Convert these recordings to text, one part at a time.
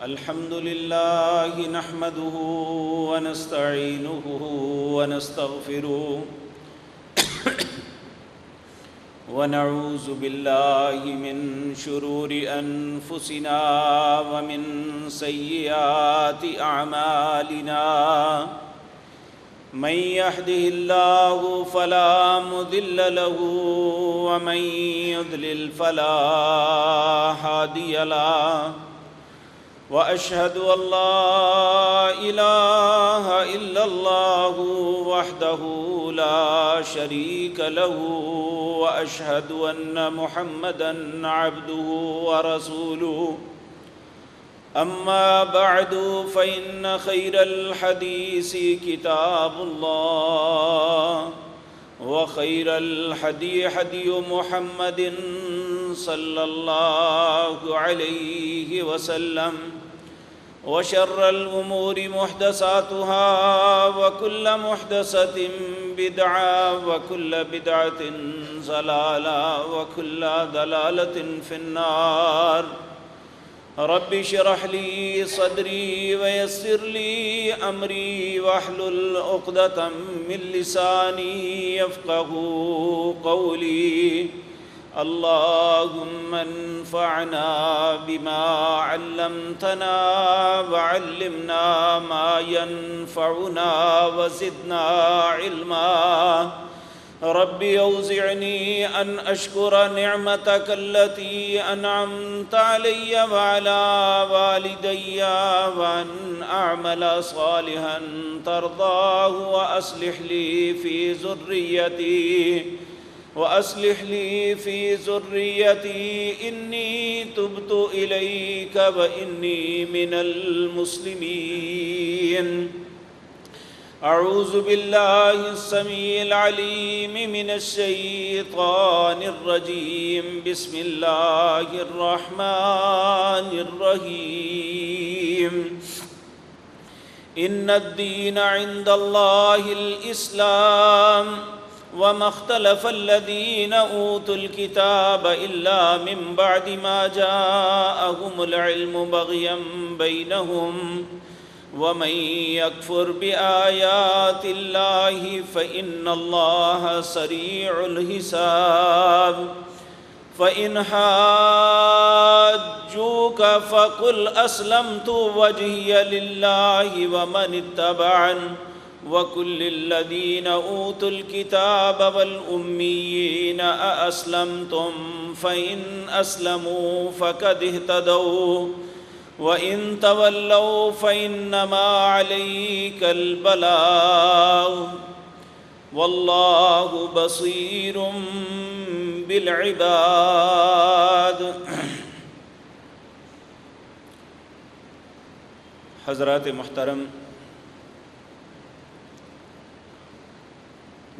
الحمد لله نحمده ونستعينه ونستغفره ونعوذ بالله من شرور أنفسنا ومن سيئات أعمالنا من يهده الله فلا مضل له ومن يضلل فلا هادي له وأشهد أن لا إله إلا الله وحده لا شريك له وأشهد أن محمدًا عبده ورسوله أما بعد فإن خير الحديث كتاب الله وخير الهدي هدي محمد صلى الله عليه وسلم وشر الأمور محدثاتها وكل محدثة بدعة وكل بدعة ضلالة وكل ضلالة في النار رب اشرح لي صدري ويسر لي أمري واحلل عقدة من لساني يفقهوا قولي اللهم انفعنا بما علمتنا وعلمنا ما ينفعنا وزدنا علما رب أوزعني أن أشكر نعمتك التي أنعمت علي وعلى والدي وأن أعمل صالحا ترضاه وأصلح لي في ذريتي إني تبت إليك وإني من المسلمين أعوذ بالله السميع العليم من الشيطان الرجيم بسم الله الرحمن الرحيم إن الدين عند الله الإسلام وما اختلف الذين أوتوا الكتاب إلا من بعد ما جاءهم العلم بغيا بينهم ومن يكفر بآيات الله فإن الله سريع الحساب فإن حاجوك فقل أسلمت وجهي لله ومن اتبعني وكل الذين أوتوا الكتاب والأميين أأسلمتم فإن أسلموا فقد اهتدوا وإن تولوا فإنما عليك البلاغ والله بصير بالعباد. حضرات محترم،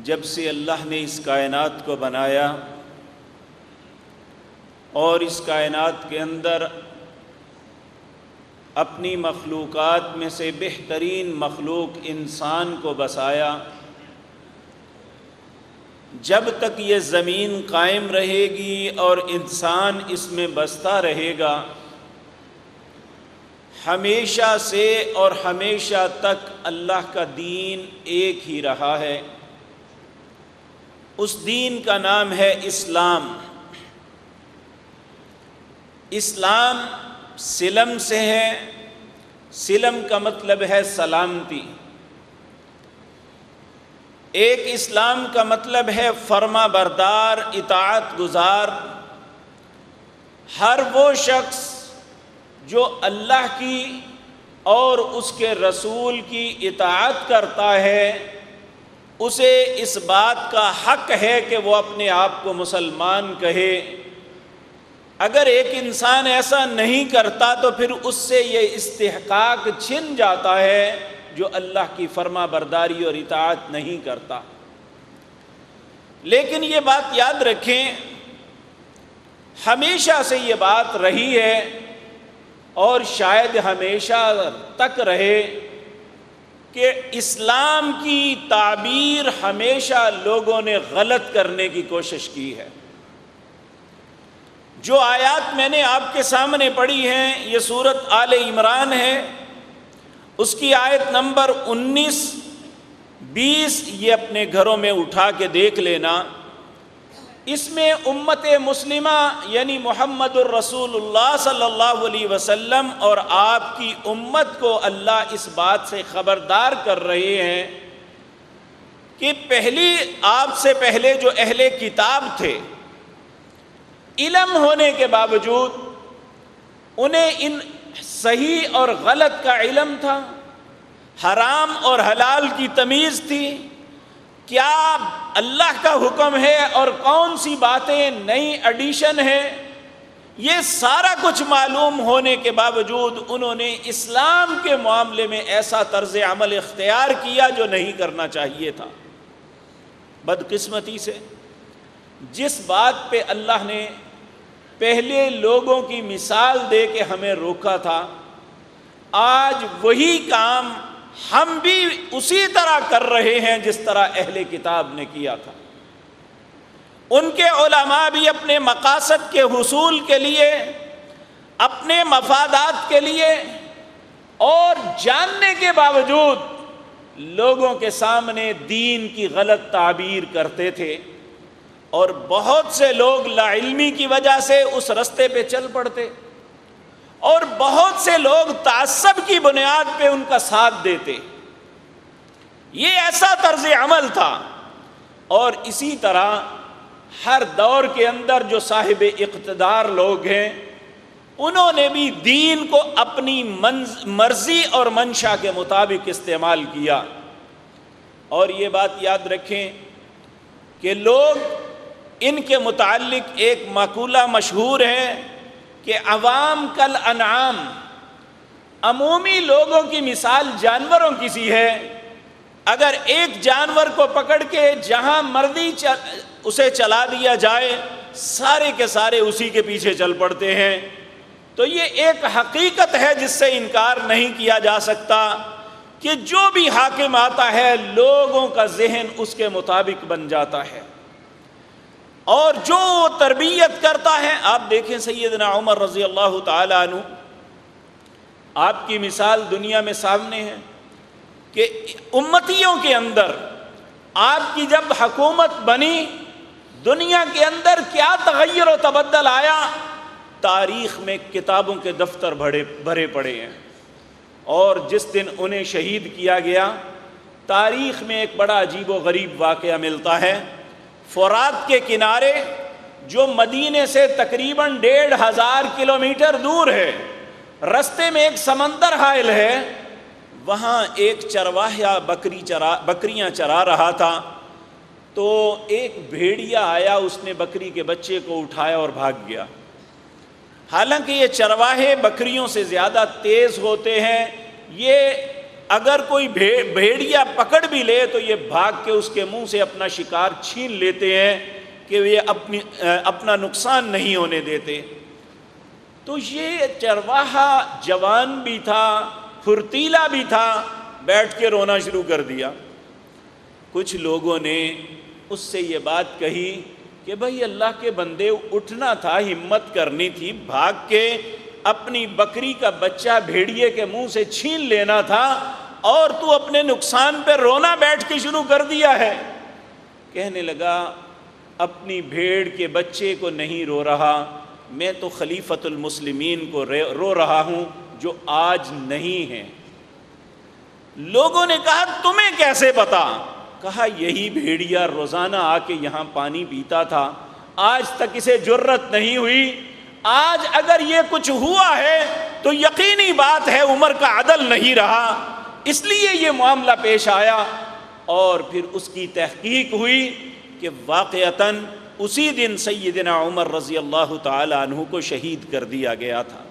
جب سے اللہ نے اس کائنات کو بنایا اور اس کائنات کے اندر اپنی مخلوقات میں سے بہترین مخلوق انسان کو بسایا، جب تک یہ زمین قائم رہے گی اور انسان اس میں بستا رہے گا، ہمیشہ سے اور ہمیشہ تک اللہ کا دین ایک ہی رہا ہے. اس دین کا نام ہے اسلام. اسلام سلم سے ہے. سلم کا مطلب ہے سلامتی. ایک اسلام کا مطلب ہے فرما بردار، اطاعت گزار. ہر وہ شخص جو اللہ کی اور اس کے رسول کی اطاعت کرتا ہے، اسے اس بات کا حق ہے کہ وہ اپنے آپ کو مسلمان کہے. اگر ایک انسان ایسا نہیں کرتا تو پھر اس سے یہ استحقاق چھن جاتا ہے جو اللہ کی فرما برداری اور اطاعت نہیں کرتا. لیکن یہ بات یاد رکھیں، ہمیشہ سے یہ بات رہی ہے اور شاید ہمیشہ تک رہے کہ اسلام کی تعبیر ہمیشہ لوگوں نے غلط کرنے کی کوشش کی ہے. جو آیات میں نے آپ کے سامنے پڑھی ہیں یہ سورۃ آل عمران ہے، اس کی آیت نمبر 19 20 یہ اپنے گھروں میں اٹھا کے دیکھ لینا۔ اس میں امت مسلمہ یعنی محمد الرسول اللہ صلی اللہ علیہ وسلم اور آپ کی امت کو اللہ اس بات سے خبردار کر رہے ہیں کہ آپ سے پہلے جو اہل کتاب تھے، علم ہونے کے باوجود انہیں ان صحیح اور غلط کا علم تھا، حرام اور حلال کی تمیز تھی، کیا اللہ کا حکم ہے اور کون سی باتیں نئی ایڈیشن ہے، یہ سارا کچھ معلوم ہونے کے باوجود انہوں نے اسلام کے معاملے میں ایسا طرز عمل اختیار کیا جو نہیں کرنا چاہیے تھا۔ بدقسمتی سے جس بات پہ اللہ نے پہلے لوگوں کی مثال دے کے ہمیں روکا تھا، آج وہی کام ہم بھی اسی طرح کر رہے ہیں جس طرح اہل کتاب نے کیا تھا۔ ان کے علماء بھی اپنے مقاصد کے حصول کے لیے، اپنے مفادات کے لیے اور جاننے کے باوجود لوگوں کے سامنے دین کی غلط تعبیر کرتے تھے، اور بہت سے لوگ لا علمی کی وجہ سے اس رستے پہ چل پڑتے، اور بہت سے لوگ تعصب کی بنیاد پہ ان کا ساتھ دیتے۔ یہ ایسا طرز عمل تھا، اور اسی طرح ہر دور کے اندر جو صاحب اقتدار لوگ ہیں انہوں نے بھی دین کو اپنی مرضی اور منشا کے مطابق استعمال کیا۔ اور یہ بات یاد رکھیں کہ لوگ ان کے متعلق ایک مقولہ مشہور ہے کہ عوام کل انعام، عمومی لوگوں کی مثال جانوروں کی سی ہے۔ اگر ایک جانور کو پکڑ کے جہاں مرضی اسے چلا دیا جائے، سارے کے سارے اسی کے پیچھے چل پڑتے ہیں۔ تو یہ ایک حقیقت ہے جس سے انکار نہیں کیا جا سکتا کہ جو بھی حاکم آتا ہے لوگوں کا ذہن اس کے مطابق بن جاتا ہے، اور جو تربیت کرتا ہے۔ آپ دیکھیں سیدنا عمر رضی اللہ تعالی عنہ، آپ کی مثال دنیا میں سامنے ہے کہ امتیوں کے اندر آپ کی جب حکومت بنی، دنیا کے اندر کیا تغیر و تبدل آیا، تاریخ میں کتابوں کے دفتر بھرے پڑے ہیں۔ اور جس دن انہیں شہید کیا گیا، تاریخ میں ایک بڑا عجیب و غریب واقعہ ملتا ہے۔ فرات کے کنارے جو مدینے سے تقریباً 1500 کلومیٹر دور ہے، رستے میں ایک سمندر حائل ہے، وہاں ایک چرواہا بکریاں چرا رہا تھا، تو ایک بھیڑیا آیا، اس نے بکری کے بچے کو اٹھایا اور بھاگ گیا۔ حالانکہ یہ چرواہے بکریوں سے زیادہ تیز ہوتے ہیں، یہ اگر کوئی بھیڑیا پکڑ بھی لے تو یہ بھاگ کے اس کے منہ سے اپنا شکار چھین لیتے ہیں کہ یہ اپنا نقصان نہیں ہونے دیتے۔ تو یہ چرواہا جوان بھی تھا، پھرتیلا بھی تھا، بیٹھ کے رونا شروع کر دیا۔ کچھ لوگوں نے اس سے یہ بات کہی کہ بھائی اللہ کے بندے، اٹھنا تھا، ہمت کرنی تھی، بھاگ کے اپنی بکری کا بچہ بھیڑیے کے منہ سے چھین لینا تھا، اور تو اپنے نقصان پہ رونا بیٹھ کے شروع کر دیا ہے۔ کہنے لگا اپنی بھیڑ کے بچے کو نہیں رو رہا، میں تو خلیفۃ المسلمین کو رو رہا ہوں جو آج نہیں ہیں۔ لوگوں نے کہا تمہیں کیسے پتا؟ کہا یہی بھیڑیا روزانہ آ کے یہاں پانی پیتا تھا، آج تک اسے جرت نہیں ہوئی، آج اگر یہ کچھ ہوا ہے تو یقینی بات ہے عمر کا عدل نہیں رہا، اس لیے یہ معاملہ پیش آیا۔ اور پھر اس کی تحقیق ہوئی کہ واقعتاً اسی دن سیدنا عمر رضی اللہ تعالی عنہ کو شہید کر دیا گیا تھا۔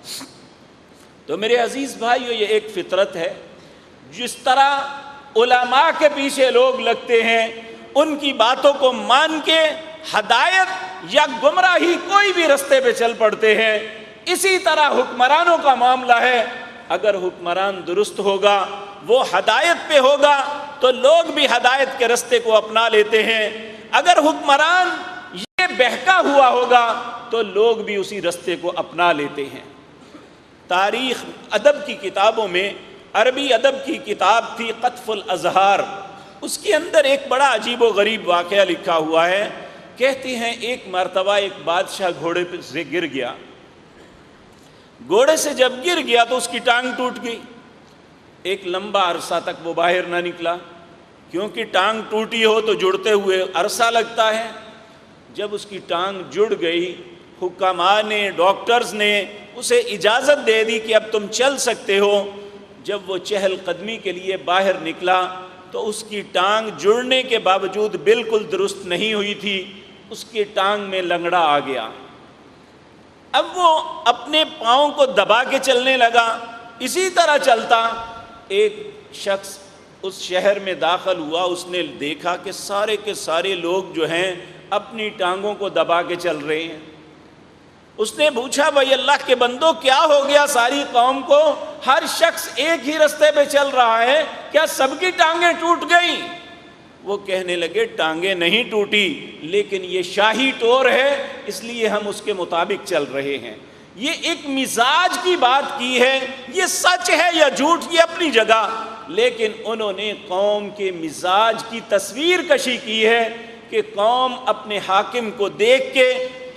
تو میرے عزیز بھائیو، یہ ایک فطرت ہے، جس طرح علماء کے پیچھے لوگ لگتے ہیں، ان کی باتوں کو مان کے ہدایت یا گمراہی کوئی بھی رستے پہ چل پڑتے ہیں، اسی طرح حکمرانوں کا معاملہ ہے۔ اگر حکمران درست ہوگا، وہ ہدایت پہ ہوگا، تو لوگ بھی ہدایت کے رستے کو اپنا لیتے ہیں۔ اگر حکمران بہکا ہوا ہوگا تو لوگ بھی اسی رستے کو اپنا لیتے ہیں۔ تاریخ ادب کی کتابوں میں، عربی ادب کی کتاب تھی قطف الازہار، اس کے اندر ایک بڑا عجیب و غریب واقعہ لکھا ہوا ہے۔ کہتے ہیں ایک مرتبہ ایک بادشاہ گھوڑے سے گر گیا، گھوڑے سے جب گر گیا تو اس کی ٹانگ ٹوٹ گئی۔ ایک لمبا عرصہ تک وہ باہر نہ نکلا، کیونکہ ٹانگ ٹوٹی ہو تو جڑتے ہوئے عرصہ لگتا ہے۔ جب اس کی ٹانگ جڑ گئی، حکماء نے، ڈاکٹرز نے اسے اجازت دے دی کہ اب تم چل سکتے ہو۔ جب وہ چہل قدمی کے لیے باہر نکلا تو اس کی ٹانگ جڑنے کے باوجود بالکل درست نہیں ہوئی تھی، اس کی ٹانگ میں لنگڑا آ گیا۔ اب وہ اپنے پاؤں کو دبا کے چلنے لگا، اسی طرح چلتا۔ ایک شخص اس شہر میں داخل ہوا، اس نے دیکھا کہ سارے کے سارے لوگ جو ہیں اپنی ٹانگوں کو دبا کے چل رہے ہیں۔ اس نے پوچھا بھائی اللہ کے بندو کیا ہو گیا ساری قوم کو؟ ہر شخص ایک ہی رستے پہ چل رہا ہے، کیا سب کی ٹانگیں ٹوٹ گئیں؟ وہ کہنے لگے ٹانگیں نہیں ٹوٹی، لیکن یہ شاہی ٹور ہے اس لیے ہم اس کے مطابق چل رہے ہیں۔ یہ ایک مزاج کی بات کی ہے، یہ سچ ہے یا جھوٹ یہ اپنی جگہ، لیکن انہوں نے قوم کے مزاج کی تصویر کشی کی ہے کہ قوم اپنے حاکم کو دیکھ کے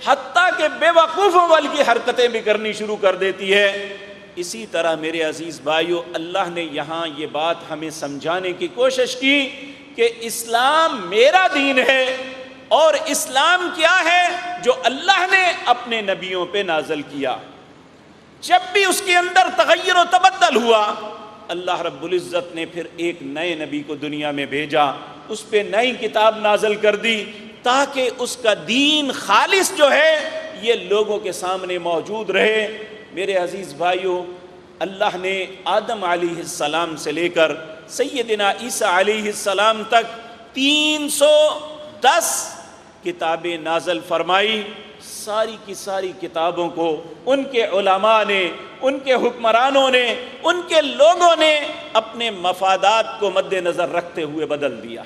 حتیٰ کہ بے وقوفوں والی کی حرکتیں بھی کرنی شروع کر دیتی ہے۔ اسی طرح میرے عزیز بھائیو، اللہ نے یہاں یہ بات ہمیں سمجھانے کی کوشش کی کہ اسلام میرا دین ہے، اور اسلام کیا ہے؟ جو اللہ نے اپنے نبیوں پہ نازل کیا۔ جب بھی اس کے اندر تغیر و تبدل ہوا، اللہ رب العزت نے پھر ایک نئے نبی کو دنیا میں بھیجا، اس پہ نئی کتاب نازل کر دی تاکہ اس کا دین خالص جو ہے یہ لوگوں کے سامنے موجود رہے۔ میرے عزیز بھائیو، اللہ نے آدم علیہ السلام سے لے کر سیدنا عیسیٰ علیہ السلام تک 310 کتابیں نازل فرمائی۔ ساری کی ساری کتابوں کو ان کے علماء نے، ان کے حکمرانوں نے، ان کے لوگوں نے اپنے مفادات کو مد نظر رکھتے ہوئے بدل دیا۔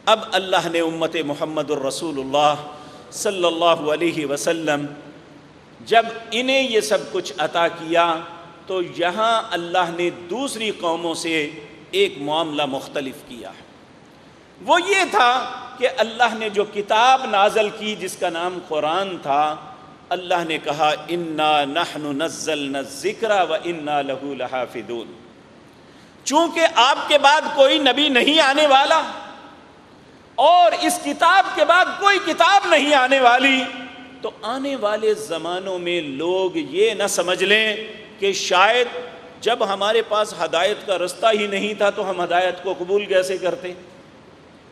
اب اللہ نے امت محمد الرسول اللہ صلی اللہ علیہ وسلم جب انہیں یہ سب کچھ عطا کیا تو یہاں اللہ نے دوسری قوموں سے ایک معاملہ مختلف کیا۔ وہ یہ تھا کہ اللہ نے جو کتاب نازل کی جس کا نام قرآن تھا، اللہ نے کہا انا نحن نزلنا الذکر وانا لہ لحافظون۔ چونکہ آپ کے بعد کوئی نبی نہیں آنے والا اور اس کتاب کے بعد کوئی کتاب نہیں آنے والی، تو آنے والے زمانوں میں لوگ یہ نہ سمجھ لیں کہ شاید جب ہمارے پاس ہدایت کا رستہ ہی نہیں تھا تو ہم ہدایت کو قبول کیسے کرتے۔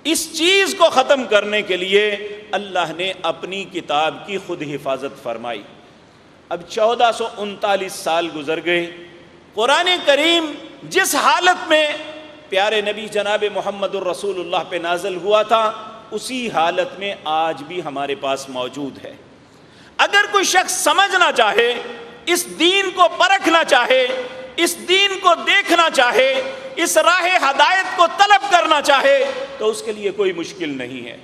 اس چیز کو ختم کرنے کے لیے اللہ نے اپنی کتاب کی خود حفاظت فرمائی۔ اب 1439 سال گزر گئے، قرآن کریم جس حالت میں پیارے نبی جناب محمد الرسول اللہ پہ نازل ہوا تھا اسی حالت میں آج بھی ہمارے پاس موجود ہے۔ اگر کوئی شخص سمجھنا چاہے، اس دین کو پرکھنا چاہے، اس دین کو دیکھنا چاہے، اس راہ ہدایت کو طلب کرنا چاہے تو اس کے لیے کوئی مشکل نہیں ہے۔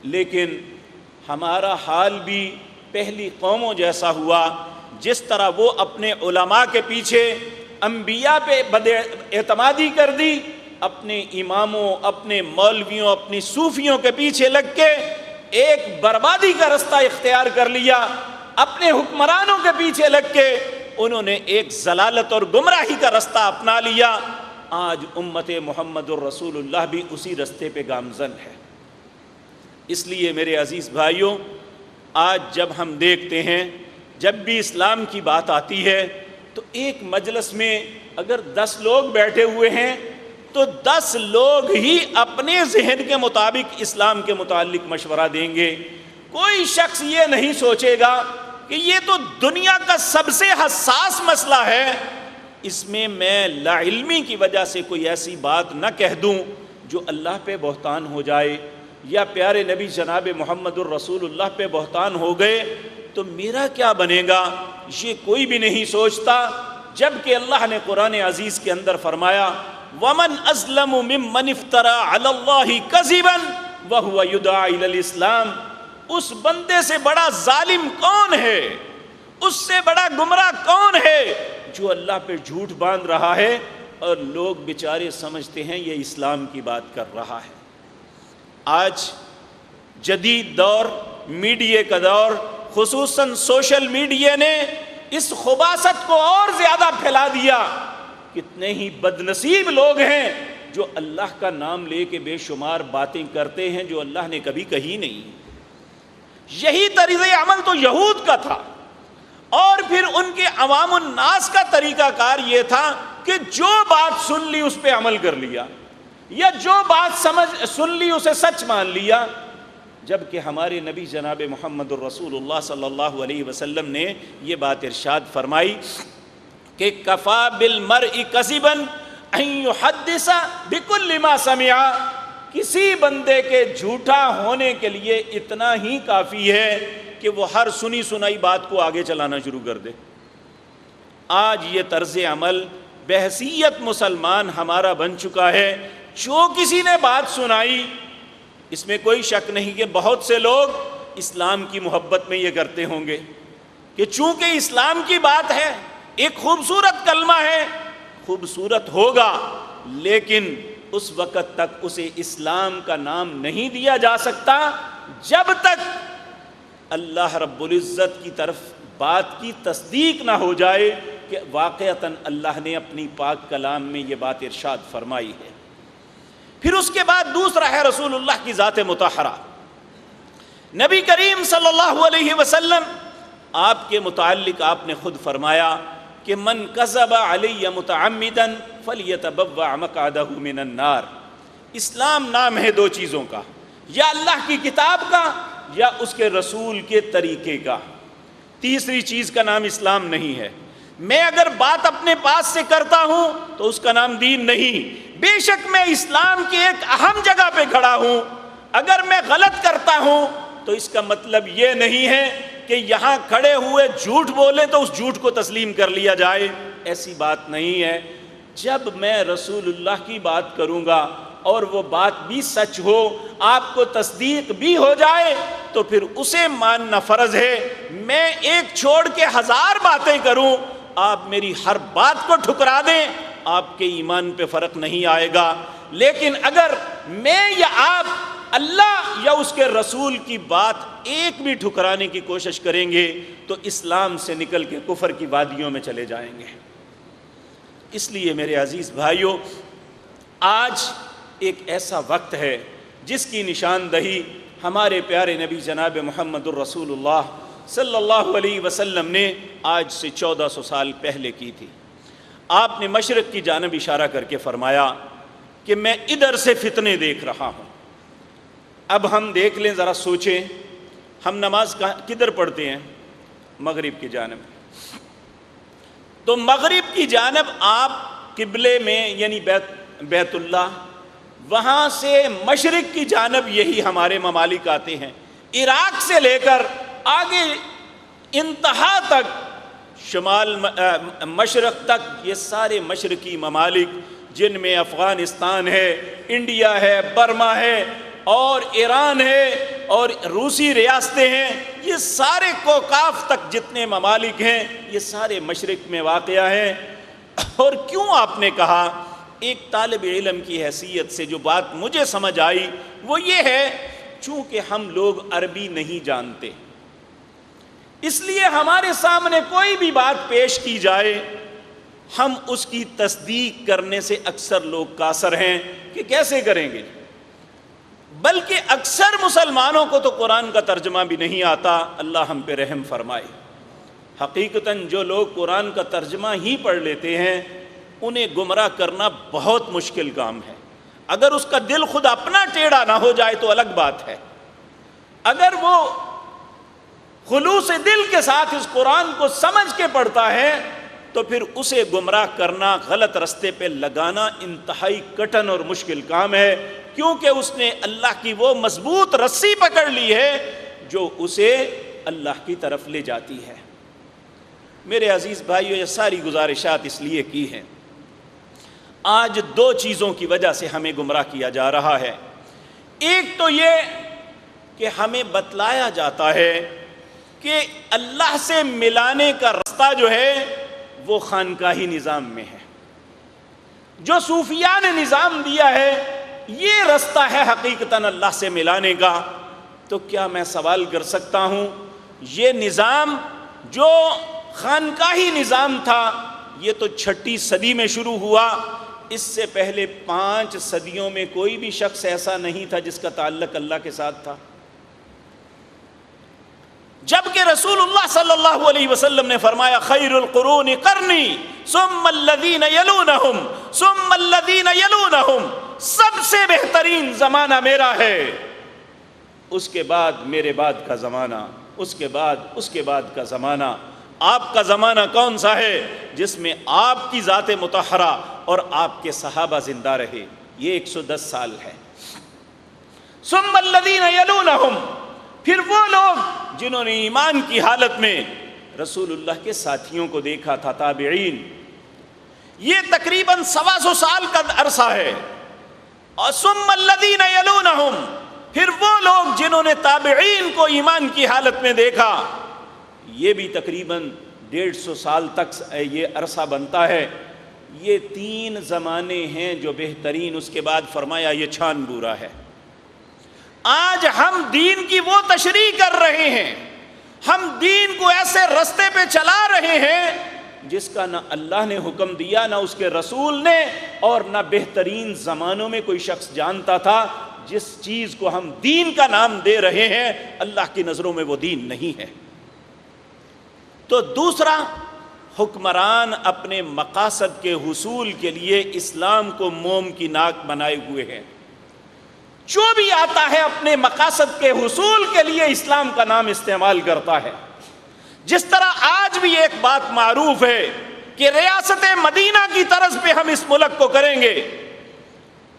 لیکن ہمارا حال بھی پہلی قوموں جیسا ہوا، جس طرح وہ اپنے علماء کے پیچھے، انبیاء پہ بد اعتمادی کر دی، اپنے اماموں، اپنے مولویوں، اپنی صوفیوں کے پیچھے لگ کے ایک بربادی کا رستہ اختیار کر لیا، اپنے حکمرانوں کے پیچھے لگ کے انہوں نے ایک ضلالت اور گمراہی کا رستہ اپنا لیا۔ آج امت محمد الرسول اللہ بھی اسی رستے پہ گامزن ہے۔ اس لیے میرے عزیز بھائیوں، آج جب ہم دیکھتے ہیں جب بھی اسلام کی بات آتی ہے تو ایک مجلس میں اگر 10 لوگ بیٹھے ہوئے ہیں تو 10 لوگ ہی اپنے ذہن کے مطابق اسلام کے متعلق مشورہ دیں گے۔ کوئی شخص یہ نہیں سوچے گا کہ یہ تو دنیا کا سب سے حساس مسئلہ ہے، اس میں میں لا علمی کی وجہ سے کوئی ایسی بات نہ کہہ دوں جو اللہ پہ بہتان ہو جائے، یا پیارے نبی جناب محمد الرسول اللہ پہ بہتان ہو گئے تو میرا کیا بنے گا، یہ کوئی بھی نہیں سوچتا۔ جبکہ اللہ نے قرآن عزیز کے اندر فرمایا وَمَنْ أَظْلَمُ مِمَّنِ افْتَرَى عَلَى اللَّهِ كَذِبًا وَهُوَ يُدْعَىٰ إِلَى الْإِسْلَامِ، اس بندے سے بڑا ظالم کون ہے، اس سے بڑا گمراہ کون ہے جو اللہ پہ جھوٹ باندھ رہا ہے اور لوگ بیچارے سمجھتے ہیں یہ اسلام کی بات کر رہا ہے۔ آج جدید دور، میڈیا کا دور، خصوصاً سوشل میڈیا نے اس خباثت کو اور زیادہ پھیلا دیا۔ کتنے ہی بد نصیب لوگ ہیں جو اللہ کا نام لے کے بے شمار باتیں کرتے ہیں جو اللہ نے کبھی کہی نہیں۔ یہی طرز عمل تو یہود کا تھا، اور پھر ان کے عوام الناس کا طریقہ کار یہ تھا کہ جو بات سن لی اس پہ عمل کر لیا، یا جو بات سن لی اسے سچ مان لیا، جبکہ ہمارے نبی جناب محمد الرسول اللہ صلی اللہ علیہ وسلم نے یہ بات ارشاد فرمائی کہ کفا بالمرء کذبا ان یحدث بکل ما سمع، کسی بندے کے جھوٹا ہونے کے لیے اتنا ہی کافی ہے کہ وہ ہر سنی سنائی بات کو آگے چلانا شروع کر دے۔ آج یہ طرز عمل بحیثیت مسلمان ہمارا بن چکا ہے۔ جو کسی نے بات سنائی، اس میں کوئی شک نہیں کہ بہت سے لوگ اسلام کی محبت میں یہ کرتے ہوں گے کہ چونکہ اسلام کی بات ہے، ایک خوبصورت کلمہ ہے، خوبصورت ہوگا، لیکن اس وقت تک اسے اسلام کا نام نہیں دیا جا سکتا جب تک اللہ رب العزت کی طرف بات کی تصدیق نہ ہو جائے کہ واقعتاً اللہ نے اپنی پاک کلام میں یہ بات ارشاد فرمائی ہے۔ پھر اس کے بعد دوسرا ہے رسول اللہ کی ذات مطہرہ۔ نبی کریم صلی اللہ علیہ وسلم، آپ کے متعلق آپ نے خود فرمایا کہ من کذب علی متعمدا فلیتبوأ مقعدہ من النار۔ اسلام نام ہے دو چیزوں کا، یا اللہ کی کتاب کا یا اس کے رسول کے طریقے کا، تیسری چیز کا نام اسلام نہیں ہے۔ میں اگر بات اپنے پاس سے کرتا ہوں تو اس کا نام دین نہیں، بے شک میں اسلام کی ایک اہم جگہ پہ کھڑا ہوں۔ اگر میں غلط کرتا ہوں تو اس کا مطلب یہ نہیں ہے کہ یہاں کھڑے ہوئے جھوٹ بولیں تو اس جھوٹ کو تسلیم کر لیا جائے، ایسی بات نہیں ہے۔ جب میں رسول اللہ کی بات کروں گا اور وہ بات بھی سچ ہو، آپ کو تصدیق بھی ہو جائے، تو پھر اسے ماننا فرض ہے۔ میں ایک چھوڑ کے 1000 باتیں کروں، آپ میری ہر بات کو ٹھکرا دیں، آپ کے ایمان پہ فرق نہیں آئے گا۔ لیکن اگر میں یا آپ اللہ یا اس کے رسول کی بات ایک بھی ٹھکرانے کی کوشش کریں گے تو اسلام سے نکل کے کفر کی وادیوں میں چلے جائیں گے۔ اس لیے میرے عزیز بھائیوں، آج ایک ایسا وقت ہے جس کی نشاندہی ہمارے پیارے نبی جناب محمد الرسول اللہ صلی اللہ علیہ وسلم نے آج سے 1400 سال پہلے کی تھی۔ آپ نے مشرق کی جانب اشارہ کر کے فرمایا کہ میں ادھر سے فتنے دیکھ رہا ہوں۔ اب ہم دیکھ لیں، ذرا سوچیں، ہم نماز کدھر پڑھتے ہیں؟ مغرب کی جانب۔ تو مغرب کی جانب آپ قبلے میں یعنی بیت اللہ، وہاں سے مشرق کی جانب یہی ہمارے ممالک آتے ہیں، عراق سے لے کر آگے انتہا تک، شمال مشرق تک، یہ سارے مشرقی ممالک جن میں افغانستان ہے، انڈیا ہے، برما ہے اور ایران ہے اور روسی ریاستیں ہیں، یہ سارے کوکاف تک جتنے ممالک ہیں یہ سارے مشرق میں واقع ہیں۔ اور کیوں آپ نے کہا؟ ایک طالب علم کی حیثیت سے جو بات مجھے سمجھ آئی وہ یہ ہے، چونکہ ہم لوگ عربی نہیں جانتے، اس لیے ہمارے سامنے کوئی بھی بات پیش کی جائے ہم اس کی تصدیق کرنے سے اکثر لوگ قاصر ہیں کہ کیسے کریں گے۔ بلکہ اکثر مسلمانوں کو تو قرآن کا ترجمہ بھی نہیں آتا، اللہ ہم پہ رحم فرمائے۔ حقیقتاً جو لوگ قرآن کا ترجمہ ہی پڑھ لیتے ہیں انہیں گمراہ کرنا بہت مشکل کام ہے۔ اگر اس کا دل خود اپنا ٹیڑھا نہ ہو جائے تو الگ بات ہے، اگر وہ خلوص دل کے ساتھ اس قرآن کو سمجھ کے پڑھتا ہے تو پھر اسے گمراہ کرنا، غلط رستے پہ لگانا انتہائی کٹھن اور مشکل کام ہے، کیونکہ اس نے اللہ کی وہ مضبوط رسی پکڑ لی ہے جو اسے اللہ کی طرف لے جاتی ہے۔ میرے عزیز بھائیو، یہ ساری گزارشات اس لیے کی ہیں، آج دو چیزوں کی وجہ سے ہمیں گمراہ کیا جا رہا ہے۔ ایک تو یہ کہ ہمیں بتلایا جاتا ہے کہ اللہ سے ملانے کا رستہ جو ہے وہ خانقاہی نظام میں ہے. جو صوفیاء نے نظام دیا ہے یہ رستہ ہے حقیقتاً اللہ سے ملانے کا. تو کیا میں سوال کر سکتا ہوں یہ نظام جو خانقاہی نظام تھا یہ تو 6 صدی میں شروع ہوا, اس سے پہلے 5 صدیوں میں کوئی بھی شخص ایسا نہیں تھا جس کا تعلق اللہ کے ساتھ تھا, جبکہ رسول اللہ صلی اللہ علیہ وسلم نے فرمایا خیر القرون قرنی ثم الذین یلونہم ثم الذین یلونہم, سب سے بہترین زمانہ میرا ہے, اس کے بعد میرے بعد کا زمانہ, اس کے بعد کا زمانہ. آپ کا زمانہ کون سا ہے؟ جس میں آپ کی ذات مطہرہ اور آپ کے صحابہ زندہ رہے, یہ 110 سال ہے. ثم الذین یلونہم, پھر وہ لوگ جنہوں نے ایمان کی حالت میں رسول اللہ کے ساتھیوں کو دیکھا تھا, تابعین, یہ تقریباً 125 سال کا عرصہ ہے. اور ثم الذین یلونہم, پھر وہ لوگ جنہوں نے تابعین کو ایمان کی حالت میں دیکھا, یہ بھی تقریباً 150 سال تک یہ عرصہ بنتا ہے. یہ 3 زمانے ہیں جو بہترین. اس کے بعد فرمایا یہ چھان بورا ہے. آج ہم دین کی وہ تشریح کر رہے ہیں, ہم دین کو ایسے رستے پہ چلا رہے ہیں جس کا نہ اللہ نے حکم دیا, نہ اس کے رسول نے, اور نہ بہترین زمانوں میں کوئی شخص جانتا تھا. جس چیز کو ہم دین کا نام دے رہے ہیں اللہ کی نظروں میں وہ دین نہیں ہے. تو دوسرا, حکمران اپنے مقاصد کے حصول کے لیے اسلام کو موم کی ناک بنائے ہوئے ہیں. جو بھی آتا ہے اپنے مقاصد کے حصول کے لیے اسلام کا نام استعمال کرتا ہے. جس طرح آج بھی ایک بات معروف ہے کہ ریاست مدینہ کی طرز پہ ہم اس ملک کو کریں گے,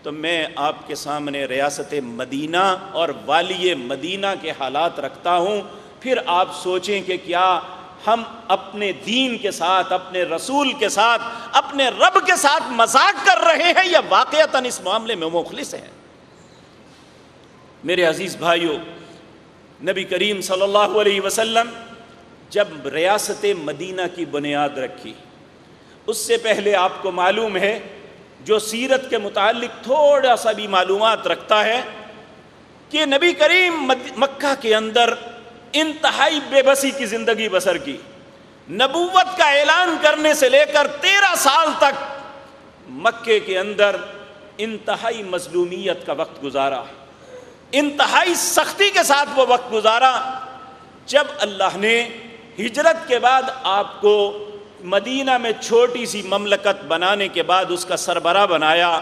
تو میں آپ کے سامنے ریاست مدینہ اور والی مدینہ کے حالات رکھتا ہوں. پھر آپ سوچیں کہ کیا ہم اپنے دین کے ساتھ, اپنے رسول کے ساتھ, اپنے رب کے ساتھ مذاق کر رہے ہیں یا واقعتاً اس معاملے میں مخلص ہیں. میرے عزیز بھائیوں, نبی کریم صلی اللہ علیہ وسلم جب ریاست مدینہ کی بنیاد رکھی, اس سے پہلے آپ کو معلوم ہے, جو سیرت کے متعلق تھوڑا سا بھی معلومات رکھتا ہے, کہ نبی کریم مکہ کے اندر انتہائی بے بسی کی زندگی بسر کی. نبوت کا اعلان کرنے سے لے کر 13 سال تک مکے کے اندر انتہائی مظلومیت کا وقت گزارا, انتہائی سختی کے ساتھ وہ وقت گزارا. جب اللہ نے ہجرت کے بعد آپ کو مدینہ میں چھوٹی سی مملکت بنانے کے بعد اس کا سربراہ بنایا,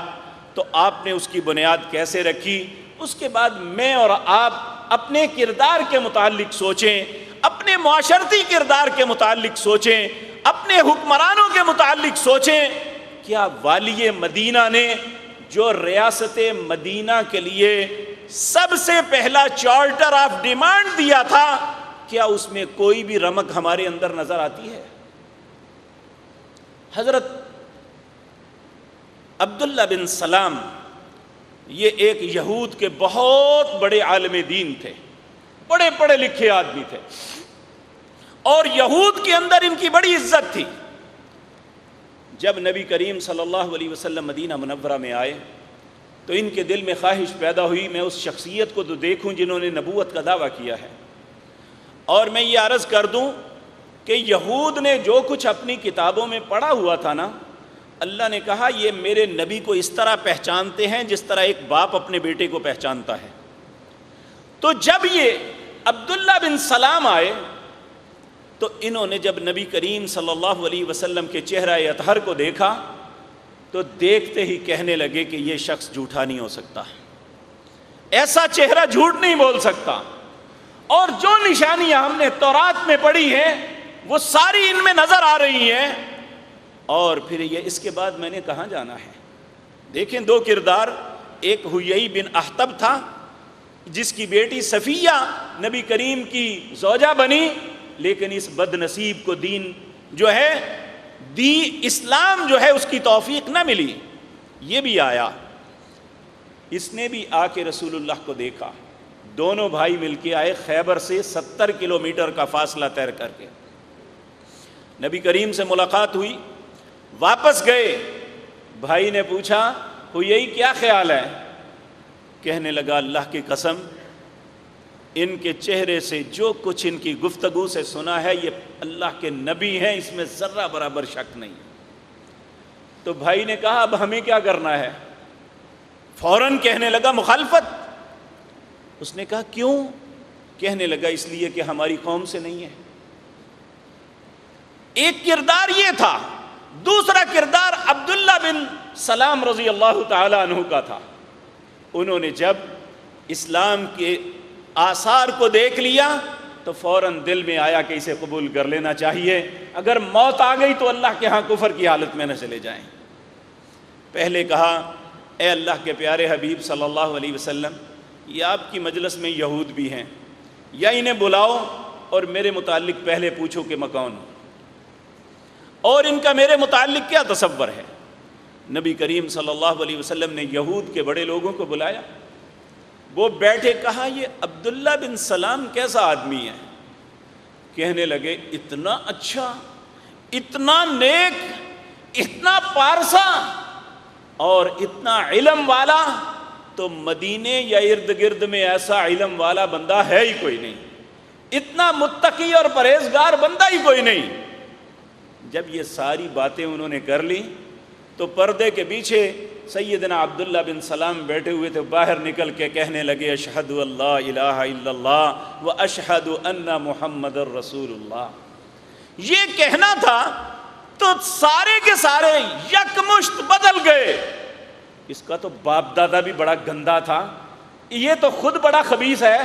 تو آپ نے اس کی بنیاد کیسے رکھی؟ اس کے بعد میں اور آپ اپنے کردار کے متعلق سوچیں, اپنے معاشرتی کردار کے متعلق سوچیں, اپنے حکمرانوں کے متعلق سوچیں. کیا والی مدینہ نے جو ریاست مدینہ کے لیے سب سے پہلا چارٹر آف ڈیمانڈ دیا تھا, کیا اس میں کوئی بھی رمق ہمارے اندر نظر آتی ہے؟ حضرت عبداللہ بن سلام یہ ایک یہود کے بہت بڑے عالم دین تھے, بڑے پڑھے لکھے آدمی تھے, اور یہود کے اندر ان کی بڑی عزت تھی. جب نبی کریم صلی اللہ علیہ وسلم مدینہ منورہ میں آئے تو ان کے دل میں خواہش پیدا ہوئی میں اس شخصیت کو تو دیکھوں جنہوں نے نبوت کا دعویٰ کیا ہے. اور میں یہ عرض کر دوں کہ یہود نے جو کچھ اپنی کتابوں میں پڑھا ہوا تھا نا, اللہ نے کہا یہ میرے نبی کو اس طرح پہچانتے ہیں جس طرح ایک باپ اپنے بیٹے کو پہچانتا ہے. تو جب یہ عبداللہ بن سلام آئے تو انہوں نے جب نبی کریم صلی اللہ علیہ وسلم کے چہرہ اطہر کو دیکھا تو دیکھتے ہی کہنے لگے کہ یہ شخص جھوٹا نہیں ہو سکتا, ایسا چہرہ جھوٹ نہیں بول سکتا. اور جو نشانیاں ہم نے تورات میں پڑھی ہیں وہ ساری ان میں نظر آ رہی ہیں. اور پھر یہ اس کے بعد میں نے کہاں جانا ہے؟ دیکھیں 2 کردار, ایک حیی بن احتب تھا جس کی بیٹی صفیہ نبی کریم کی زوجہ بنی, لیکن اس بد نصیب کو دین جو ہے اسلام جو ہے اس کی توفیق نہ ملی, یہ بھی آیا. اس نے بھی آ کے رسول اللہ کو دیکھا، دونوں بھائی مل کے آئے خیبر سے 70 کلومیٹر کا فاصلہ طے کر کے، نبی کریم سے ملاقات ہوئی، واپس گئے، بھائی نے پوچھا ہوئی کیا خیال ہے؟ کہنے لگا اللہ کی قسم، ان کے چہرے سے جو کچھ ان کی گفتگو سے سنا ہے یہ اللہ کے نبی ہیں، اس میں ذرہ برابر شک نہیں۔ تو بھائی نے کہا اب ہمیں کیا کرنا ہے؟ فوراً کہنے لگا مخالفت۔ اس نے کہا کیوں؟ کہنے لگا اس لیے کہ ہماری قوم سے نہیں ہے۔ ایک کردار یہ تھا، دوسرا کردار عبداللہ بن سلام رضی اللہ تعالی عنہ کا تھا۔ انہوں نے جب اسلام کے آثار کو دیکھ لیا تو فوراً دل میں آیا کہ اسے قبول کر لینا چاہیے، اگر موت آ گئی تو اللہ کے ہاں کفر کی حالت میں نہ چلے جائیں۔ پہلے کہا اے اللہ کے پیارے حبیب صلی اللہ علیہ وسلم، یہ آپ کی مجلس میں یہود بھی ہیں، یا انہیں بلاؤ اور میرے متعلق پہلے پوچھو کہ میں کون ہوں اور ان کا میرے متعلق کیا تصور ہے۔ نبی کریم صلی اللہ علیہ وسلم نے یہود کے بڑے لوگوں کو بلایا، وہ بیٹھے، کہا یہ عبداللہ بن سلام کیسا آدمی ہے؟ کہنے لگے اتنا اچھا، اتنا نیک، اتنا پارسا اور اتنا علم والا، تو مدینے یا ارد گرد میں ایسا علم والا بندہ ہے ہی کوئی نہیں، اتنا متقی اور پرہیزگار بندہ ہی کوئی نہیں۔ جب یہ ساری باتیں انہوں نے کر لی تو پردے کے پیچھے سیدنا عبداللہ بن سلام بیٹھے ہوئے تھے، باہر نکل کے کہنے لگے اشہد ان لا الہ الا اللہ و اشہد ان محمد الرسول اللہ۔ یہ کہنا تھا تو سارے کے سارے یکمشت بدل گئے۔ اس کا تو باپ دادا بھی بڑا گندا تھا، یہ تو خود بڑا خبیث ہے،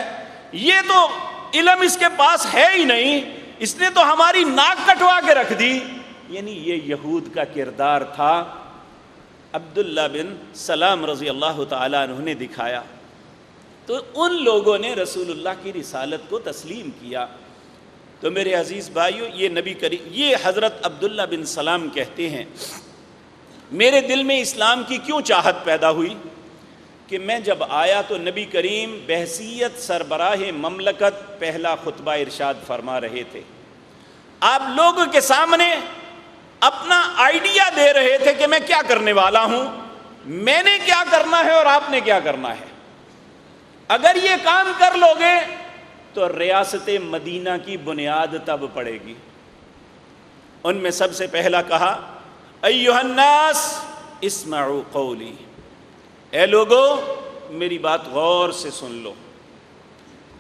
یہ تو علم اس کے پاس ہے ہی نہیں، اس نے تو ہماری ناک کٹوا کے رکھ دی۔ یعنی یہ یہود کا کردار تھا، عبداللہ بن سلام رضی اللہ تعالیٰ عنہ نے دکھایا۔ تو ان لوگوں نے رسول اللہ کی رسالت کو تسلیم کیا۔ تو میرے عزیز بھائیو، یہ نبی کریم، یہ حضرت عبداللہ بن سلام کہتے ہیں میرے دل میں اسلام کی کیوں چاہت پیدا ہوئی کہ میں جب آیا تو نبی کریم بحیثیت سربراہ مملکت پہلا خطبہ ارشاد فرما رہے تھے، آپ لوگوں کے سامنے اپنا آئیڈیا دے رہے تھے کہ میں کیا کرنے والا ہوں، میں نے کیا کرنا ہے اور آپ نے کیا کرنا ہے۔ اگر یہ کام کر لو گے تو ریاست مدینہ کی بنیاد تب پڑے گی۔ ان میں سب سے پہلا کہا ایھا الناس اسمعوا قولی، اے لوگو میری بات غور سے سن لو،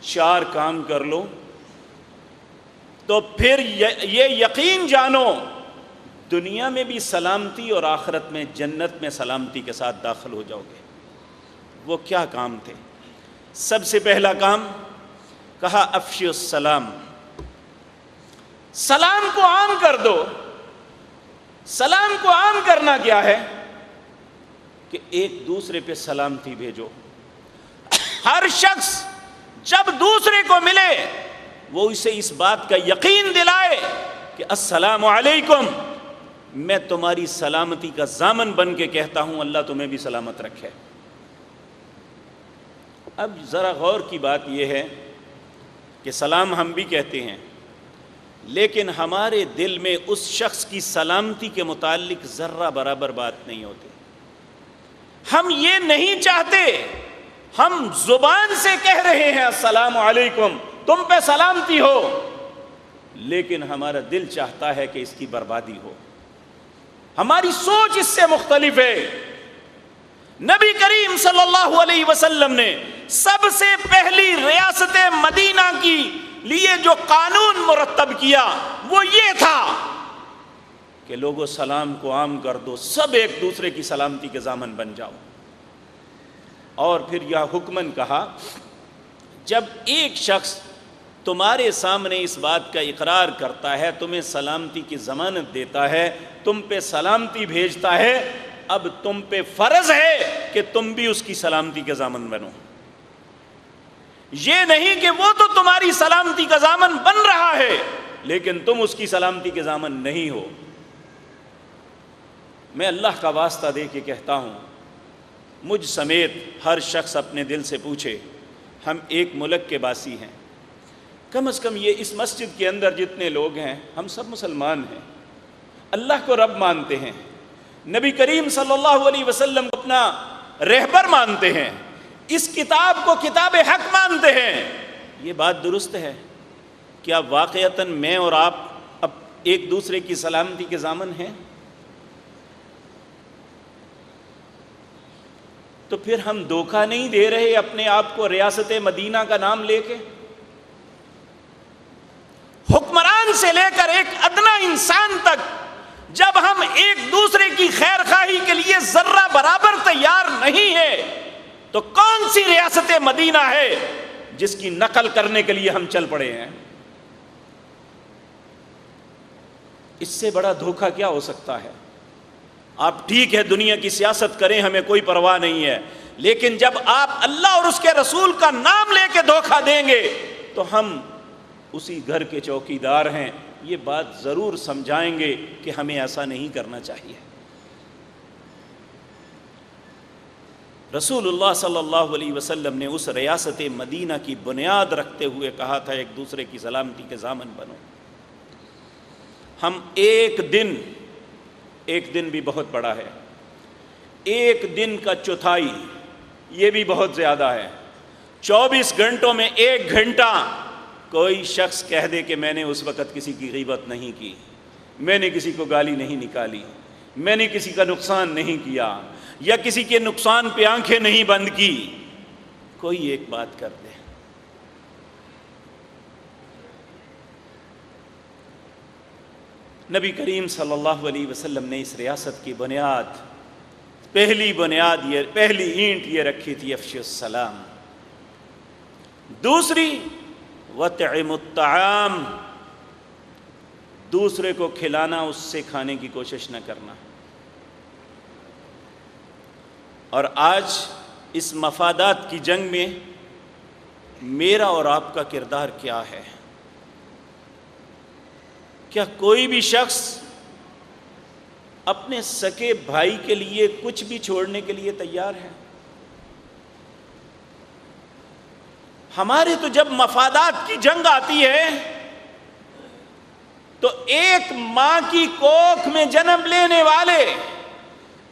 چار کام کر لو تو پھر یہ یقین جانو دنیا میں بھی سلامتی اور آخرت میں جنت میں سلامتی کے ساتھ داخل ہو جاؤ گے۔ وہ کیا کام تھے؟ سب سے پہلا کام کہا افشوا السلام، سلام کو عام کر دو۔ سلام کو عام کرنا کیا ہے؟ کہ ایک دوسرے پہ سلامتی بھیجو۔ ہر شخص جب دوسرے کو ملے وہ اسے اس بات کا یقین دلائے کہ السلام علیکم، میں تمہاری سلامتی کا ضامن بن کے کہتا ہوں اللہ تمہیں بھی سلامت رکھے۔ اب ذرا غور کی بات یہ ہے کہ سلام ہم بھی کہتے ہیں، لیکن ہمارے دل میں اس شخص کی سلامتی کے متعلق ذرہ برابر بات نہیں ہوتی۔ ہم یہ نہیں چاہتے، ہم زبان سے کہہ رہے ہیں السلام علیکم، تم پہ سلامتی ہو، لیکن ہمارا دل چاہتا ہے کہ اس کی بربادی ہو۔ ہماری سوچ اس سے مختلف ہے۔ نبی کریم صلی اللہ علیہ وسلم نے سب سے پہلی ریاست مدینہ کی لیے جو قانون مرتب کیا وہ یہ تھا کہ لوگوں سلام کو عام کر دو، سب ایک دوسرے کی سلامتی کے ضامن بن جاؤ۔ اور پھر یہ حکمن کہا جب ایک شخص تمہارے سامنے اس بات کا اقرار کرتا ہے، تمہیں سلامتی کی ضمانت دیتا ہے، تم پہ سلامتی بھیجتا ہے، اب تم پہ فرض ہے کہ تم بھی اس کی سلامتی کے ضامن بنو۔ یہ نہیں کہ وہ تو تمہاری سلامتی کا ضامن بن رہا ہے لیکن تم اس کی سلامتی کے ضامن نہیں ہو۔ میں اللہ کا واسطہ دے کے کہتا ہوں، مجھ سمیت ہر شخص اپنے دل سے پوچھے، ہم ایک ملک کے باسی ہیں، کم از کم یہ اس مسجد کے اندر جتنے لوگ ہیں ہم سب مسلمان ہیں، اللہ کو رب مانتے ہیں، نبی کریم صلی اللہ علیہ وسلم کو اپنا رہبر مانتے ہیں، اس کتاب کو کتاب حق مانتے ہیں، یہ بات درست ہے؟ کیا واقعتاً میں اور آپ اب ایک دوسرے کی سلامتی کے ضامن ہیں؟ تو پھر ہم دھوکہ نہیں دے رہے اپنے آپ کو ریاست مدینہ کا نام لے کے؟ حکمران سے لے کر ایک ادنا انسان تک جب ہم ایک دوسرے کی خیر خواہی کے لیے ذرہ برابر تیار نہیں ہے تو کون سی ریاست مدینہ ہے جس کی نقل کرنے کے لیے ہم چل پڑے ہیں؟ اس سے بڑا دھوکہ کیا ہو سکتا ہے؟ آپ ٹھیک ہے دنیا کی سیاست کریں، ہمیں کوئی پرواہ نہیں ہے، لیکن جب آپ اللہ اور اس کے رسول کا نام لے کے دھوکہ دیں گے تو ہم اسی گھر کے چوکیدار ہیں، یہ بات ضرور سمجھائیں گے کہ ہمیں ایسا نہیں کرنا چاہیے۔ رسول اللہ صلی اللہ علیہ وسلم نے اس ریاست مدینہ کی بنیاد رکھتے ہوئے کہا تھا ایک دوسرے کی سلامتی کے ضامن بنو۔ ہم ایک دن بھی بہت بڑا ہے، ایک دن کا چوتھائی یہ بھی بہت زیادہ ہے، 24 گھنٹوں میں 1 گھنٹہ کوئی شخص کہہ دے کہ میں نے اس وقت کسی کی غیبت نہیں کی، میں نے کسی کو گالی نہیں نکالی، میں نے کسی کا نقصان نہیں کیا، یا کسی کے نقصان پہ آنکھیں نہیں بند کی، کوئی ایک بات کر دے۔ نبی کریم صلی اللہ علیہ وسلم نے اس ریاست کی پہلی اینٹ یہ رکھی تھی افشوا السلام، دوسری وَطْعِمُ الطَّعَامِ، دوسرے کو کھلانا، اس سے کھانے کی کوشش نہ کرنا۔ اور آج اس مفادات کی جنگ میں میرا اور آپ کا کردار کیا ہے؟ کیا کوئی بھی شخص اپنے سکے بھائی کے لیے کچھ بھی چھوڑنے کے لیے تیار ہے؟ ہمارے تو جب مفادات کی جنگ آتی ہے تو ایک ماں کی کوکھ میں جنم لینے والے،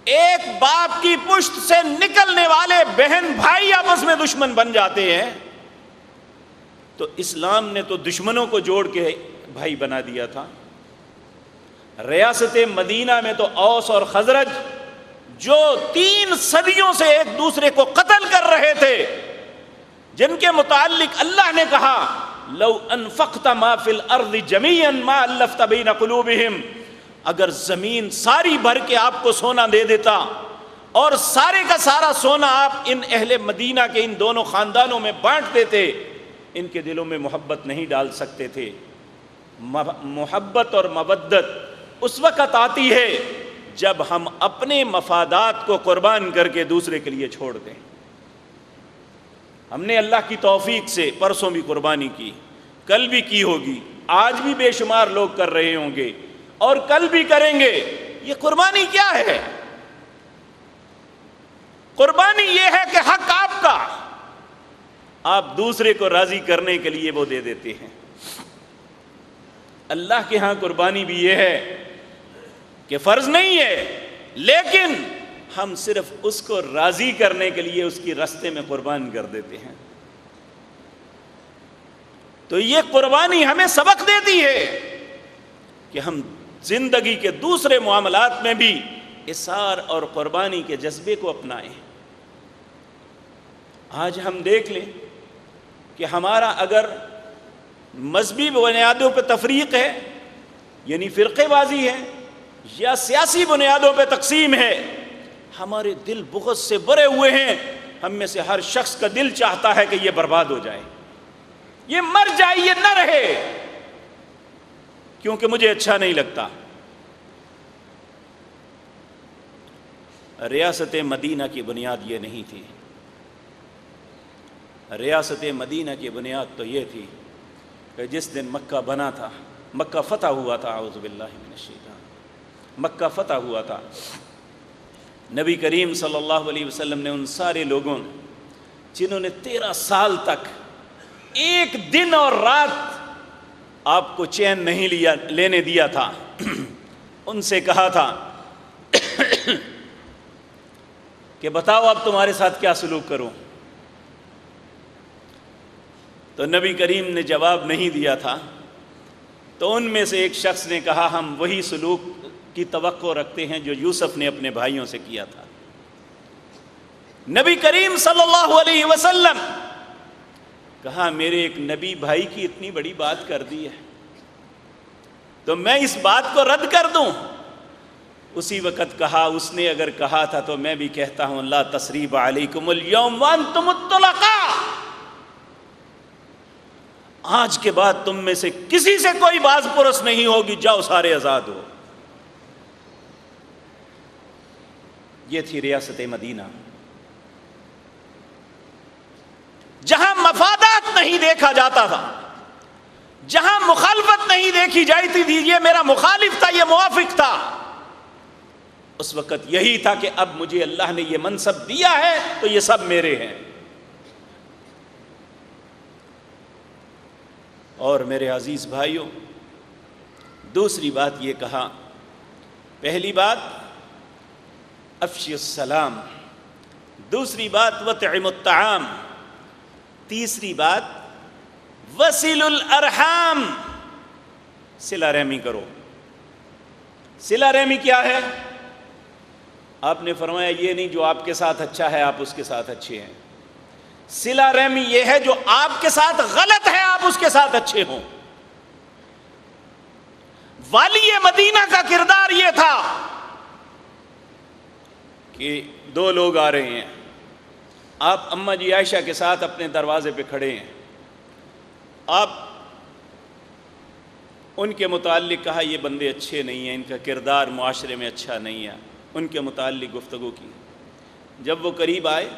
ایک باپ کی پشت سے نکلنے والے بہن بھائی آپس میں دشمن بن جاتے ہیں۔ تو اسلام نے تو دشمنوں کو جوڑ کے بھائی بنا دیا تھا۔ ریاست مدینہ میں تو اوس اور خزرج جو 3 صدیوں سے ایک دوسرے کو قتل کر رہے تھے، جن کے متعلق اللہ نے کہا لو انفقت ما فی الارض جمیعا ما الفت بین قلوبہم، اگر زمین ساری بھر کے آپ کو سونا دے دیتا اور سارے کا سارا سونا آپ ان اہل مدینہ کے ان دونوں خاندانوں میں بانٹ دیتے، ان کے دلوں میں محبت نہیں ڈال سکتے تھے۔ محبت اور مودت اس وقت آتی ہے جب ہم اپنے مفادات کو قربان کر کے دوسرے کے لیے چھوڑ دیں۔ ہم نے اللہ کی توفیق سے پرسوں بھی قربانی کی، کل بھی کی ہوگی، آج بھی بے شمار لوگ کر رہے ہوں گے اور کل بھی کریں گے۔ یہ قربانی کیا ہے؟ قربانی یہ ہے کہ حق آپ کا، آپ دوسرے کو راضی کرنے کے لیے وہ دے دیتے ہیں۔ اللہ کے ہاں قربانی بھی یہ ہے کہ فرض نہیں ہے، لیکن ہم صرف اس کو راضی کرنے کے لیے اس کی راستے میں قربان کر دیتے ہیں۔ تو یہ قربانی ہمیں سبق دیتی ہے کہ ہم زندگی کے دوسرے معاملات میں بھی اثار اور قربانی کے جذبے کو اپنائیں۔ آج ہم دیکھ لیں کہ ہمارا اگر مذہبی بنیادوں پہ تفریق ہے، یعنی فرقے بازی ہے، یا سیاسی بنیادوں پہ تقسیم ہے، ہمارے دل بغض سے بھرے ہوئے ہیں۔ ہم میں سے ہر شخص کا دل چاہتا ہے کہ یہ برباد ہو جائے، یہ مر جائے، یہ نہ رہے، کیونکہ مجھے اچھا نہیں لگتا۔ ریاست مدینہ کی بنیاد یہ نہیں تھی۔ ریاست مدینہ کی بنیاد تو یہ تھی کہ جس دن مکہ بنا تھا، مکہ فتح ہوا تھا، اعوذ باللہ من الشیطان، مکہ فتح ہوا تھا، نبی کریم صلی اللہ علیہ وسلم نے ان سارے لوگوں نے جنہوں نے 13 سال تک ایک دن اور رات آپ کو چین نہیں لینے دیا تھا، ان سے کہا تھا کہ بتاؤ اب تمہارے ساتھ کیا سلوک کروں؟ تو نبی کریم نے جواب نہیں دیا تھا، تو ان میں سے ایک شخص نے کہا ہم وہی سلوک کی توقع رکھتے ہیں جو یوسف نے اپنے بھائیوں سے کیا تھا۔ نبی کریم صلی اللہ علیہ وسلم کہا میرے ایک نبی بھائی کی اتنی بڑی بات کر دی ہے تو میں اس بات کو رد کر دوں؟ اسی وقت کہا اس نے اگر کہا تھا تو میں بھی کہتا ہوں لا تثریب علیکم اليوم وانتم الطلقاء، آج کے بعد تم میں سے کسی سے کوئی باز پرس نہیں ہوگی، جاؤ سارے آزاد ہو۔ یہ تھی ریاست مدینہ، جہاں مفادات نہیں دیکھا جاتا تھا، جہاں مخالفت نہیں دیکھی جاتی تھی، یہ میرا مخالف تھا، یہ موافق تھا۔ اس وقت یہی تھا کہ اب مجھے اللہ نے یہ منصب دیا ہے تو یہ سب میرے ہیں۔ اور میرے عزیز بھائیوں، دوسری بات یہ کہا، پہلی بات افشی السلام، دوسری بات وطعم الطعام، تیسری بات وصل الارحام، صلہ رحمی کرو۔ صلہ رحمی کیا ہے؟ آپ نے فرمایا یہ نہیں جو آپ کے ساتھ اچھا ہے آپ اس کے ساتھ اچھے ہیں، صلہ رحمی یہ ہے جو آپ کے ساتھ غلط ہے آپ اس کے ساتھ اچھے ہوں۔ والی مدینہ کا کردار یہ تھا کہ دو لوگ آ رہے ہیں، آپ اماں جی عائشہ کے ساتھ اپنے دروازے پہ کھڑے ہیں، آپ ان کے متعلق کہا یہ بندے اچھے نہیں ہیں، ان کا کردار معاشرے میں اچھا نہیں ہے، ان کے متعلق گفتگو کی۔ جب وہ قریب آئے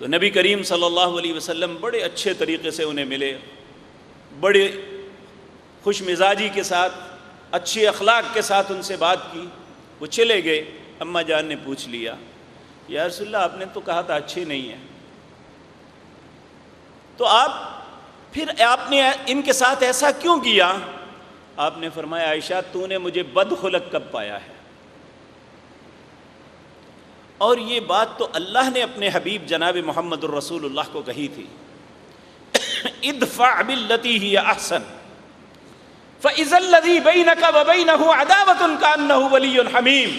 تو نبی کریم صلی اللہ علیہ وسلم بڑے اچھے طریقے سے انہیں ملے، بڑے خوش مزاجی کے ساتھ، اچھے اخلاق کے ساتھ ان سے بات کی۔ وہ چلے گئے، اماں جان نے پوچھ لیا یا رسول اللہ آپ نے تو کہا تھا اچھے نہیں ہیں، تو پھر آپ نے ان کے ساتھ ایسا کیوں کیا؟ آپ نے فرمایا عائشہ تو نے مجھے بدخلق کب پایا ہے؟ اور یہ بات تو اللہ نے اپنے حبیب جناب محمد الرسول اللہ کو کہی تھی، ادفع باللتی ہی احسن فاذا الذی بینک وبینہ عداوۃ کانہ ولی حمیم۔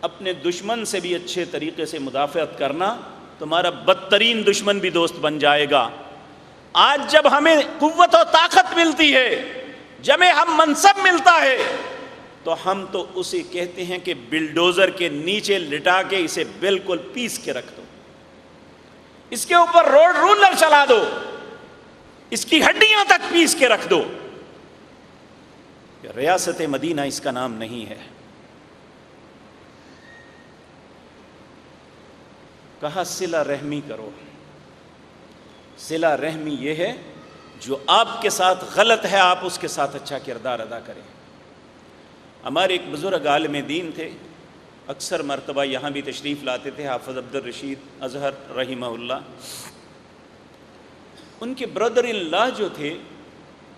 اپنے دشمن سے بھی اچھے طریقے سے مدافعت کرنا، تمہارا بدترین دشمن بھی دوست بن جائے گا۔ آج جب ہمیں قوت و طاقت ملتی ہے، جب ہم منصب ملتا ہے، تو ہم تو اسے کہتے ہیں کہ بلڈوزر کے نیچے لٹا کے اسے بالکل پیس کے رکھ دو، اس کے اوپر روڈ رولر چلا دو، اس کی ہڈیاں تک پیس کے رکھ دو۔ ریاست مدینہ اس کا نام نہیں ہے۔ کہا صلہ رحمی کرو۔ صلہ رحمی یہ ہے جو آپ کے ساتھ غلط ہے آپ اس کے ساتھ اچھا کردار ادا کریں۔ ہمارے ایک بزرگ عالم دین تھے، اکثر مرتبہ یہاں بھی تشریف لاتے تھے، حافظ عبد الرشید اظہر رحمہ اللہ۔ ان کے برادر ان لا جو تھے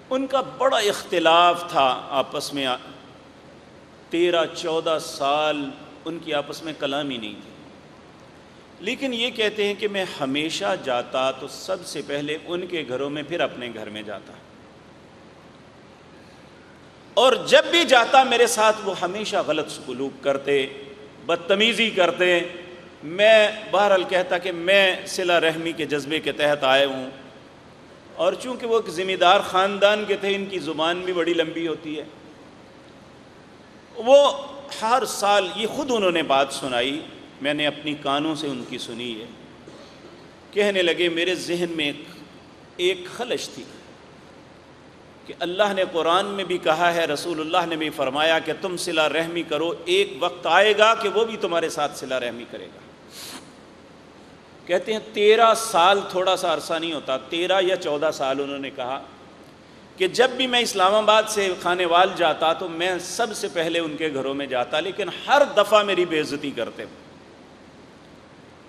ان کا بڑا اختلاف تھا آپس میں، 13-14 سال ان کی آپس میں کلام ہی نہیں تھی، لیکن یہ کہتے ہیں کہ میں ہمیشہ جاتا تو سب سے پہلے ان کے گھروں میں پھر اپنے گھر میں جاتا، اور جب بھی جاتا میرے ساتھ وہ ہمیشہ غلط سلوک کرتے، بدتمیزی کرتے۔ میں بہرحال کہتا کہ میں صلہ رحمی کے جذبے کے تحت آئے ہوں، اور چونکہ وہ ایک ذمہ دار خاندان کے تھے، ان کی زبان بھی بڑی لمبی ہوتی ہے، وہ ہر سال یہ خود انہوں نے بات سنائی، میں نے اپنی کانوں سے ان کی سنی ہے، کہنے لگے میرے ذہن میں ایک خلش تھی کہ اللہ نے قرآن میں بھی کہا ہے، رسول اللہ نے بھی فرمایا کہ تم صلہ رحمی کرو، ایک وقت آئے گا کہ وہ بھی تمہارے ساتھ صلہ رحمی کرے گا۔ کہتے ہیں 13 سال تھوڑا سا عرصہ نہیں ہوتا، 13 یا 14 سال انہوں نے کہا کہ جب بھی میں اسلام آباد سے خانے وال جاتا تو میں سب سے پہلے ان کے گھروں میں جاتا، لیکن ہر دفعہ میری بے عزتی کرتے۔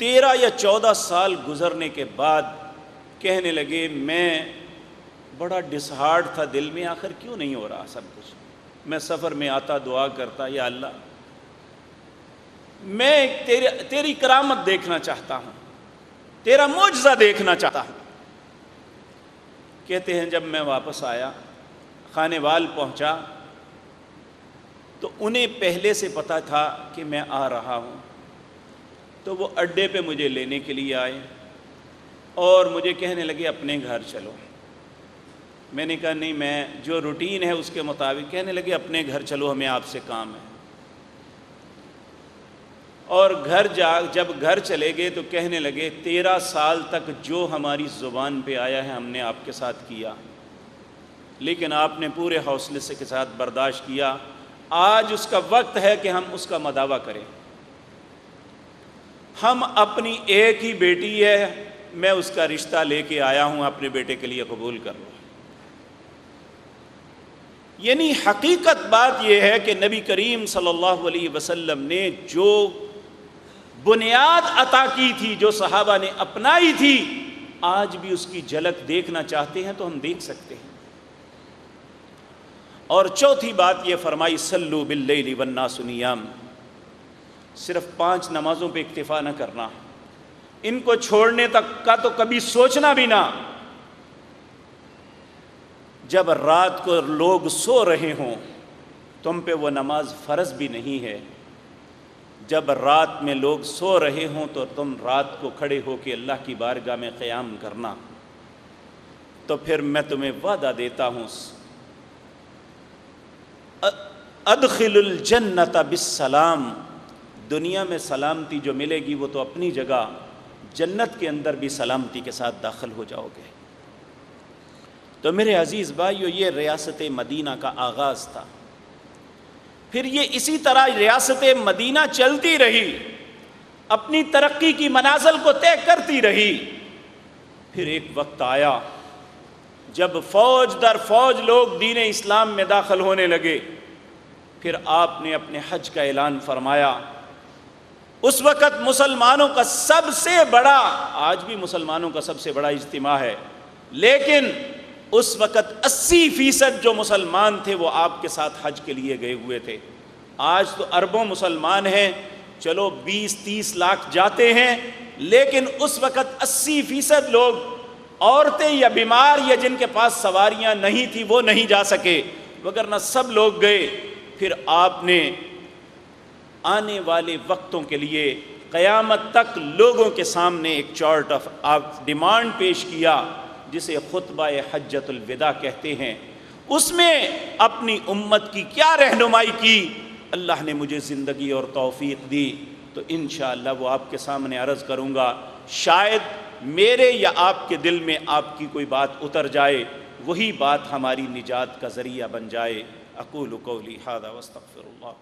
13 یا 14 سال گزرنے کے بعد کہنے لگے میں بڑا ڈسہارڈ تھا دل میں، آخر کیوں نہیں ہو رہا سب کچھ۔ میں سفر میں آتا دعا کرتا، یا اللہ میں تیری کرامت دیکھنا چاہتا ہوں، تیرا معجزہ دیکھنا چاہتا ہوں۔ کہتے ہیں جب میں واپس آیا، خانے وال پہنچا، تو انہیں پہلے سے پتہ تھا کہ میں آ رہا ہوں، تو وہ اڈے پہ مجھے لینے کے لیے آئے اور مجھے کہنے لگے اپنے گھر چلو۔ میں نے کہا نہیں، میں جو روٹین ہے اس کے مطابق۔ کہنے لگے اپنے گھر چلو، ہمیں آپ سے کام ہے۔ اور جب گھر چلے گئے تو کہنے لگے 13 سال تک جو ہماری زبان پہ آیا ہے ہم نے آپ کے ساتھ کیا، لیکن آپ نے پورے حوصلے کے ساتھ برداشت کیا۔ آج اس کا وقت ہے کہ ہم اس کا مداوع کریں۔ ہم اپنی ایک ہی بیٹی ہے، میں اس کا رشتہ لے کے آیا ہوں، اپنے بیٹے کے لیے قبول کر لو۔ یعنی حقیقت بات یہ ہے کہ نبی کریم صلی اللہ علیہ وسلم نے جو بنیاد عطا کی تھی، جو صحابہ نے اپنائی تھی، آج بھی اس کی جھلک دیکھنا چاہتے ہیں تو ہم دیکھ سکتے ہیں۔ اور چوتھی بات یہ فرمائی صلو باللیل والناس نیام، صرف 5 نمازوں پہ اکتفا نہ کرنا، ان کو چھوڑنے تک کا تو کبھی سوچنا بھی نہ۔ جب رات کو لوگ سو رہے ہوں تم پہ وہ نماز فرض بھی نہیں ہے۔ جب رات میں لوگ سو رہے ہوں تو تم رات کو کھڑے ہو کے اللہ کی بارگاہ میں قیام کرنا۔ تو پھر میں تمہیں وعدہ دیتا ہوں، ادخل الجنت بالسلام، دنیا میں سلامتی جو ملے گی وہ تو اپنی جگہ، جنت کے اندر بھی سلامتی کے ساتھ داخل ہو جاؤ گے۔ تو میرے عزیز بھائیو، یہ ریاست مدینہ کا آغاز تھا۔ پھر یہ اسی طرح ریاست مدینہ چلتی رہی، اپنی ترقی کی منازل کو طے کرتی رہی۔ پھر ایک وقت آیا جب فوج در فوج لوگ دین اسلام میں داخل ہونے لگے۔ پھر آپ نے اپنے حج کا اعلان فرمایا۔ اس وقت مسلمانوں کا سب سے بڑا، آج بھی مسلمانوں کا سب سے بڑا اجتماع ہے، لیکن اس وقت 80% جو مسلمان تھے وہ آپ کے ساتھ حج کے لیے گئے ہوئے تھے۔ آج تو اربوں مسلمان ہیں، چلو 20-30 لاکھ جاتے ہیں، لیکن اس وقت 80% لوگ، عورتیں یا بیمار یا جن کے پاس سواریاں نہیں تھی وہ نہیں جا سکے، وگرنہ سب لوگ گئے۔ پھر آپ نے آنے والے وقتوں کے لیے قیامت تک لوگوں کے سامنے ایک چارٹ آف ڈیمانڈ پیش کیا، جسے خطبہ حجۃ الوداع کہتے ہیں۔ اس میں اپنی امت کی کیا رہنمائی کی، اللہ نے مجھے زندگی اور توفیق دی تو انشاءاللہ وہ آپ کے سامنے عرض کروں گا۔ شاید میرے یا آپ کے دل میں آپ کی کوئی بات اتر جائے، وہی بات ہماری نجات کا ذریعہ بن جائے۔ اقول قولی ھذا واستغفر اللہ۔